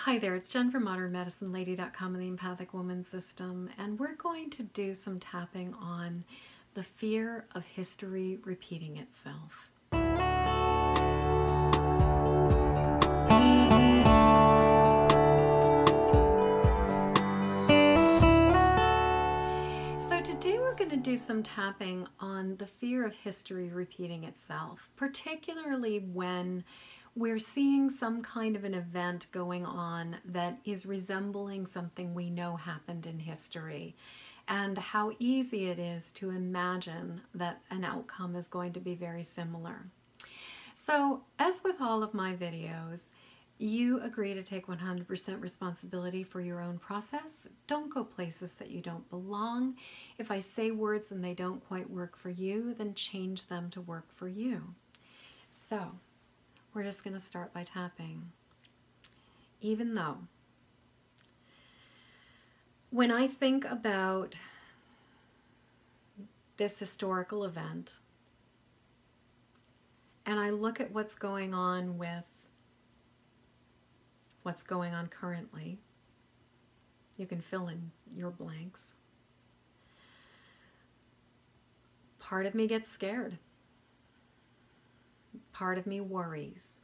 Hi there, it's Jen from modernmedicinelady.com and the Empathic Woman System, and we're going to do some tapping on the fear of history repeating itself. So today we're going to do some tapping on the fear of history repeating itself, particularly when we're seeing some kind of an event going on that is resembling something we know happened in history, and how easy it is to imagine that an outcome is going to be very similar. So, as with all of my videos, you agree to take 100% responsibility for your own process. Don't go places that you don't belong. If I say words and they don't quite work for you, then change them to work for you. So, we're just going to start by tapping. Even though, when I think about this historical event, and I look at what's going on with what's going on currently, you can fill in your blanks. Part of me gets scared. Part of me worries.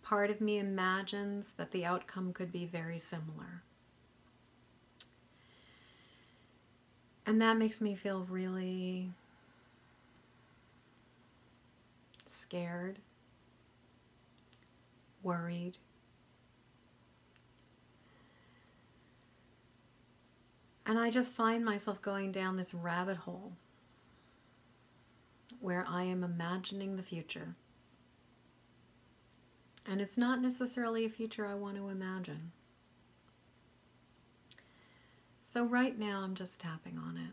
Part of me imagines that the outcome could be very similar. And that makes me feel really scared, worried. And I just find myself going down this rabbit hole where I am imagining the future. And it's not necessarily a future I want to imagine. So right now I'm just tapping on it.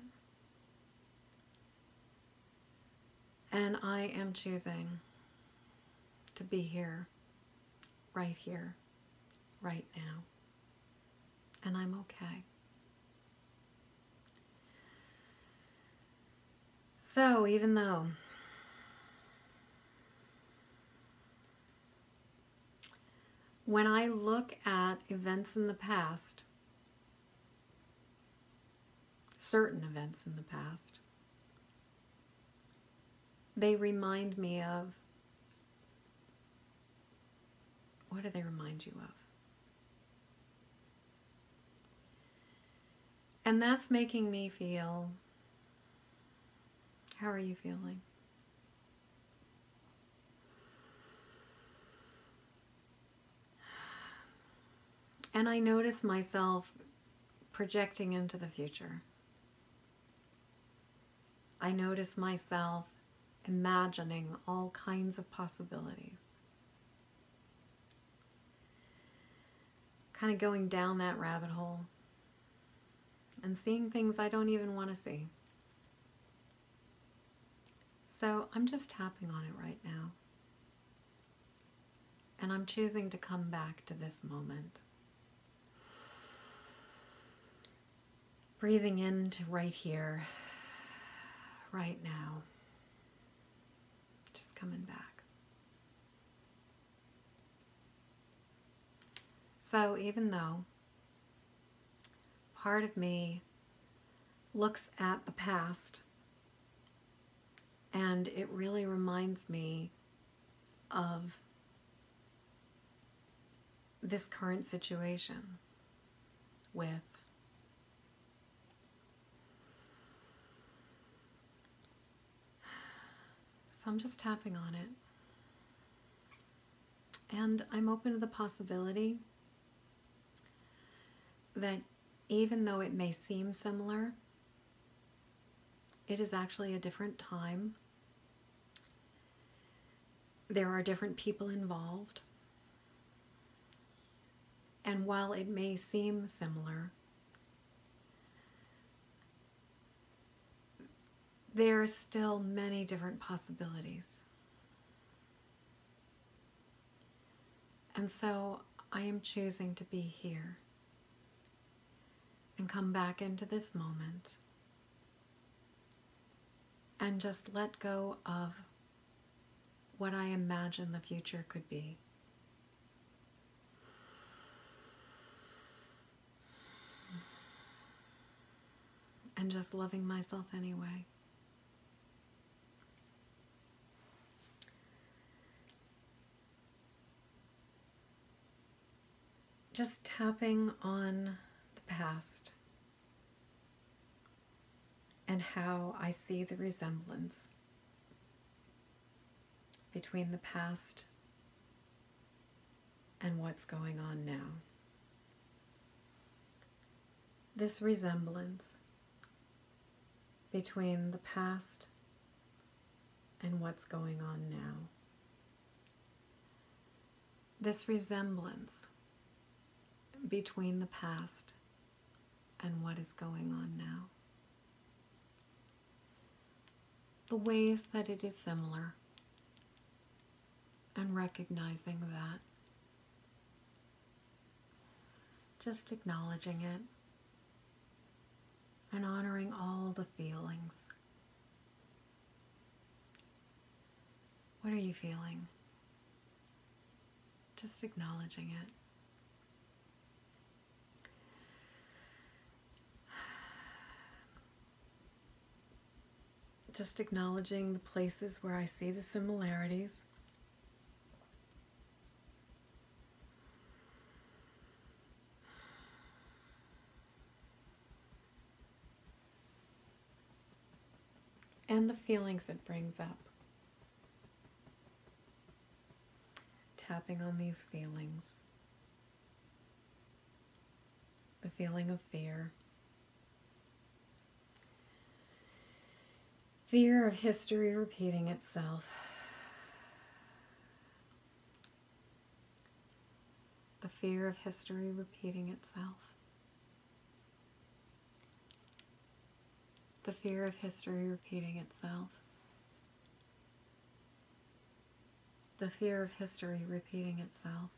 And I am choosing to be here, right now. And I'm okay. So even though when I look at events in the past, certain events in the past, they remind me of, what do they remind you of? And that's making me feel, how are you feeling? And I notice myself projecting into the future. I notice myself imagining all kinds of possibilities. Kind of going down that rabbit hole and seeing things I don't even want to see. So I'm just tapping on it right now. And I'm choosing to come back to this moment. Breathing into right here, right now. Just coming back. So even though part of me looks at the past and it really reminds me of this current situation with so I'm just tapping on it. And I'm open to the possibility that even though it may seem similar, it is actually a different time. There are different people involved. And while it may seem similar, there are still many different possibilities. And so I am choosing to be here and come back into this moment and just let go of what I imagine the future could be. just loving myself anyway. Just tapping on the past and how I see the resemblance between the past and what's going on now. This resemblance between the past and what's going on now. This resemblance between the past and what is going on now. The ways that it is similar, and recognizing that. Just acknowledging it and honoring all the feelings. What are you feeling? Just acknowledging it. Just acknowledging the places where I see the similarities. And the feelings it brings up. Tapping on these feelings. The feeling of fear. Fear of history repeating itself. The fear of history repeating itself. The fear of history repeating itself. The fear of history repeating itself.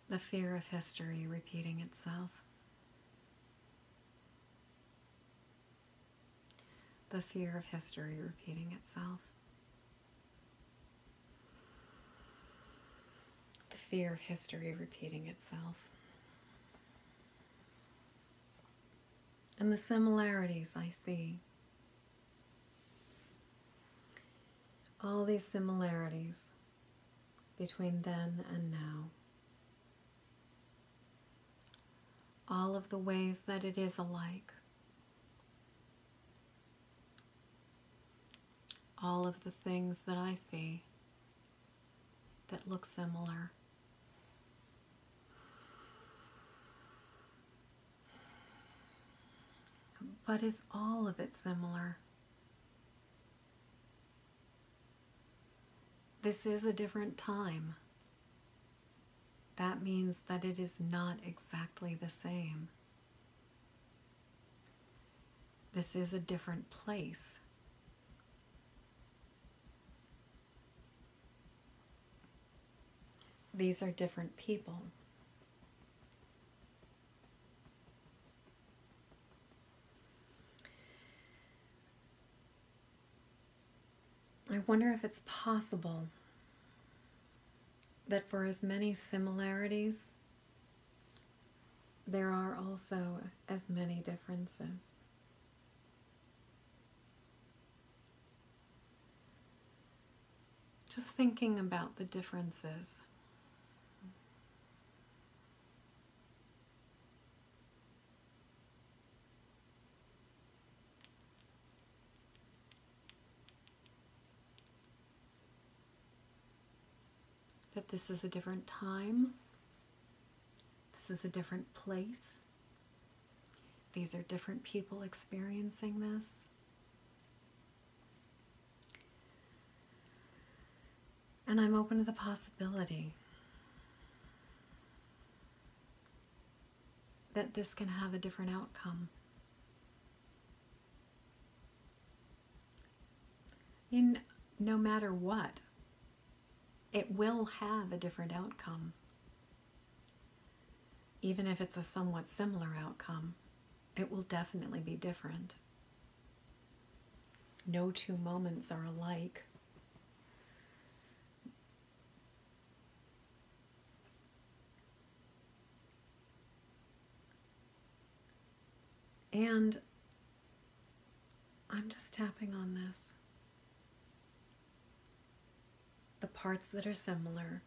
The fear of history repeating itself. The fear of history repeating itself. The fear of history repeating itself. And the similarities I see. All these similarities between then and now. All of the ways that it is alike. All of the things that I see that look similar. But is all of it similar? This is a different time. That means that it is not exactly the same. This is a different place. These are different people. I wonder if it's possible that for as many similarities, there are also as many differences. Just thinking about the differences. That this is a different time. This is a different place. These are different people experiencing this. And I'm open to the possibility that this can have a different outcome. No matter what, it will have a different outcome. Even if it's a somewhat similar outcome, it will definitely be different. No two moments are alike. And I'm just tapping on this. The parts that are similar,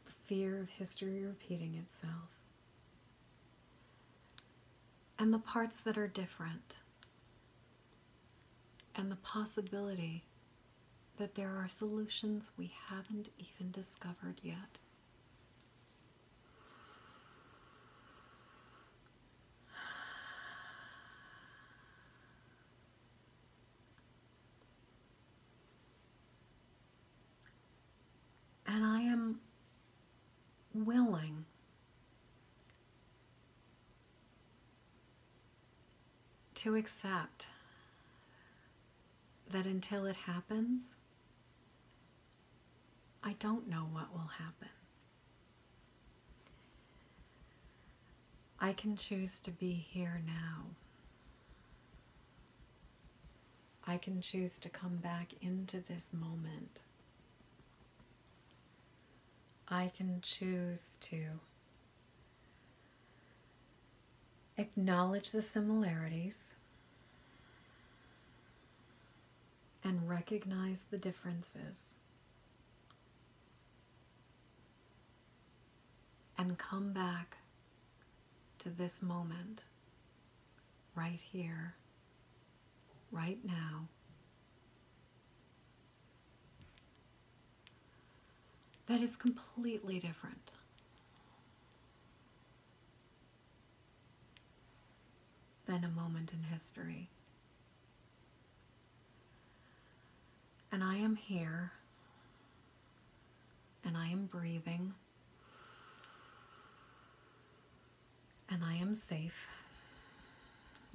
the fear of history repeating itself, and the parts that are different, and the possibility that there are solutions we haven't even discovered yet. And I am willing to accept that until it happens, I don't know what will happen. I can choose to be here now. I can choose to come back into this moment. I can choose to acknowledge the similarities and recognize the differences, and come back to this moment, right here, right now, that is completely different than a moment in history. And I am here, and I am breathing, and I am safe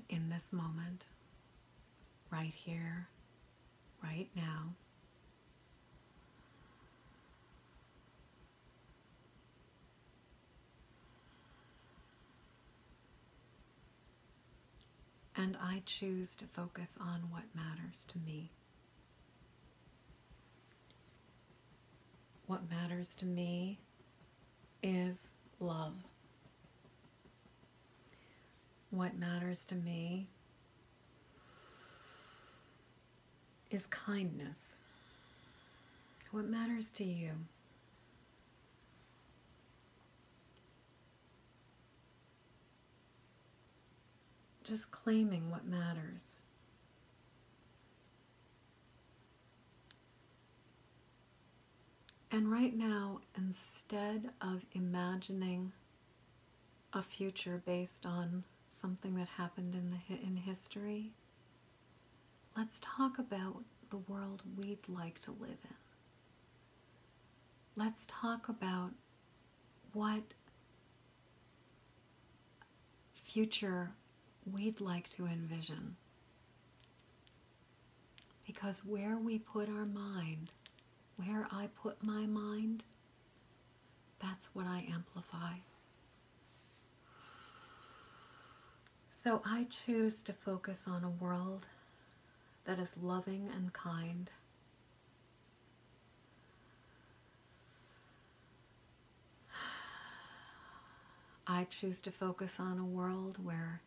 in this moment, right here, right now. And I choose to focus on what matters to me. What matters to me is love. What matters to me is kindness. What matters to you? Just claiming what matters. And right now, instead of imagining a future based on something that happened in history, let's talk about the world we'd like to live in. Let's talk about what future we'd like to envision. Because where we put our mind, where I put my mind, that's what I amplify. So I choose to focus on a world that is loving and kind. I choose to focus on a world where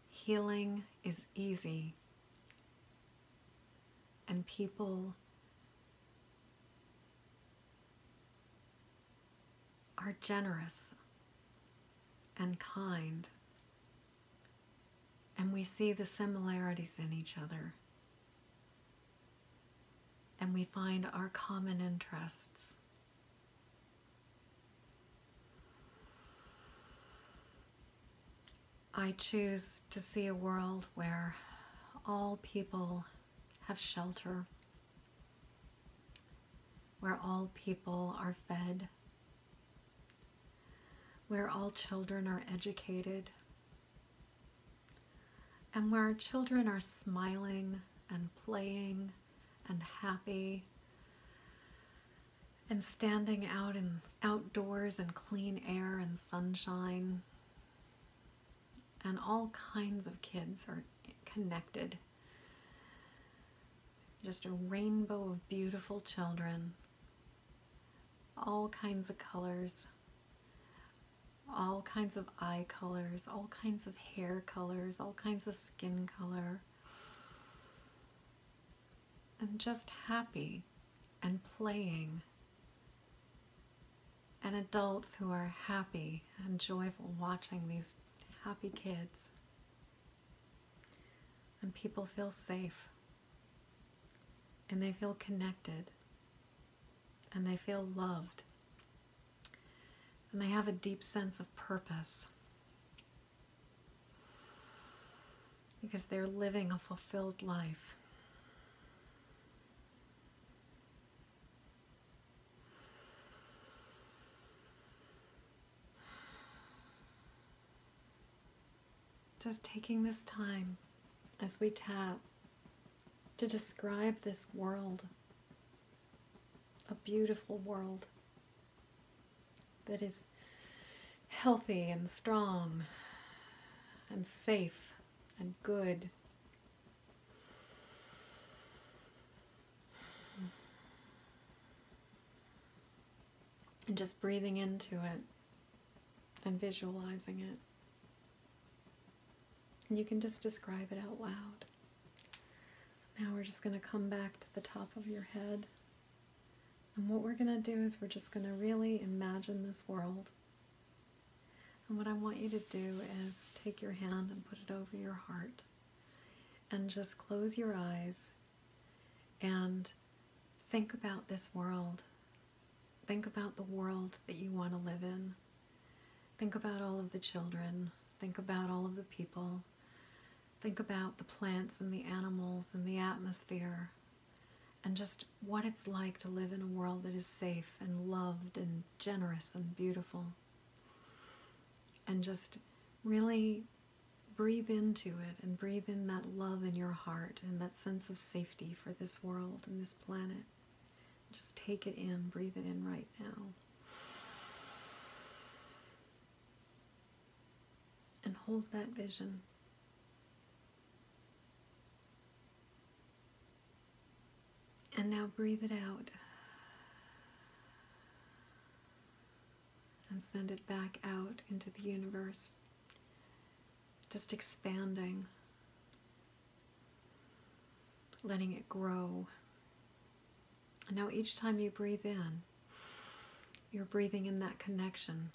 healing is easy and people are generous and kind, and we see the similarities in each other, and we find our common interests. I choose to see a world where all people have shelter, where all people are fed, where all children are educated, and where our children are smiling and playing and happy and standing out outdoors in clean air and sunshine. And all kinds of kids are connected. Just a rainbow of beautiful children, all kinds of colors, all kinds of eye colors, all kinds of hair colors, all kinds of skin color, and just happy and playing, and adults who are happy and joyful watching these happy kids. And people feel safe, and they feel connected, and they feel loved, and they have a deep sense of purpose because they're living a fulfilled life. Just taking this time as we tap to describe this world, a beautiful world that is healthy and strong and safe and good. And just breathing into it and visualizing it. And you can just describe it out loud. Now we're just going to come back to the top of your head. And what we're going to do is we're just going to really imagine this world. And what I want you to do is take your hand and put it over your heart. And just close your eyes and think about this world. Think about the world that you want to live in. Think about all of the children. Think about all of the people. Think about the plants and the animals and the atmosphere, and just what it's like to live in a world that is safe and loved and generous and beautiful. And just really breathe into it and breathe in that love in your heart and that sense of safety for this world and this planet. Just take it in, breathe it in right now. And hold that vision. And now breathe it out. And send it back out into the universe. Just expanding. Letting it grow. And now each time you breathe in, you're breathing in that connection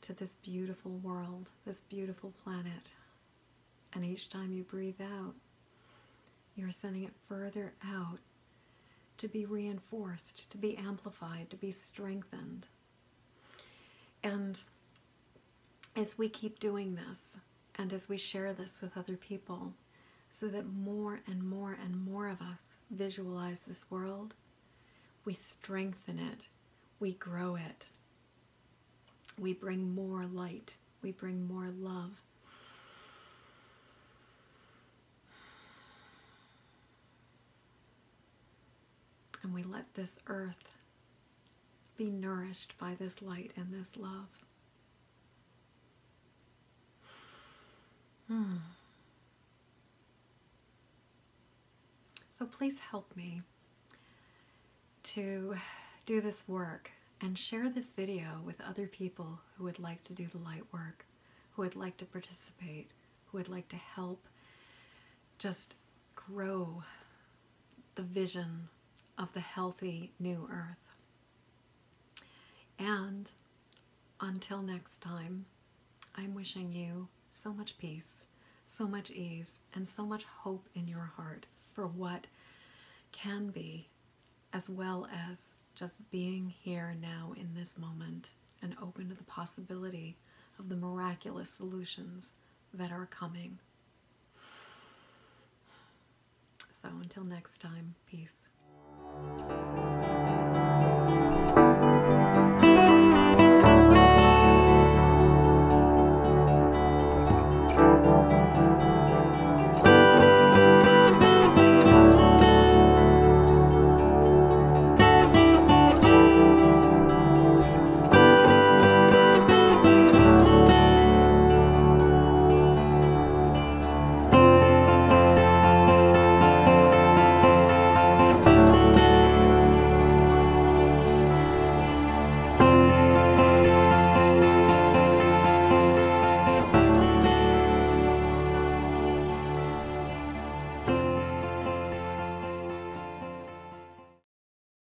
to this beautiful world, this beautiful planet. And each time you breathe out, you're sending it further out to be reinforced, to be amplified, to be strengthened. And as we keep doing this, and as we share this with other people, so that more and more and more of us visualize this world, we strengthen it, we grow it, we bring more light, we bring more love. And we let this earth be nourished by this light and this love. So please help me to do this work and share this video with other people who would like to do the light work, who would like to participate, who would like to help just grow the vision of the healthy new earth. And until next time, I'm wishing you so much peace, so much ease, and so much hope in your heart for what can be, as well as just being here now in this moment and open to the possibility of the miraculous solutions that are coming. So until next time, peace.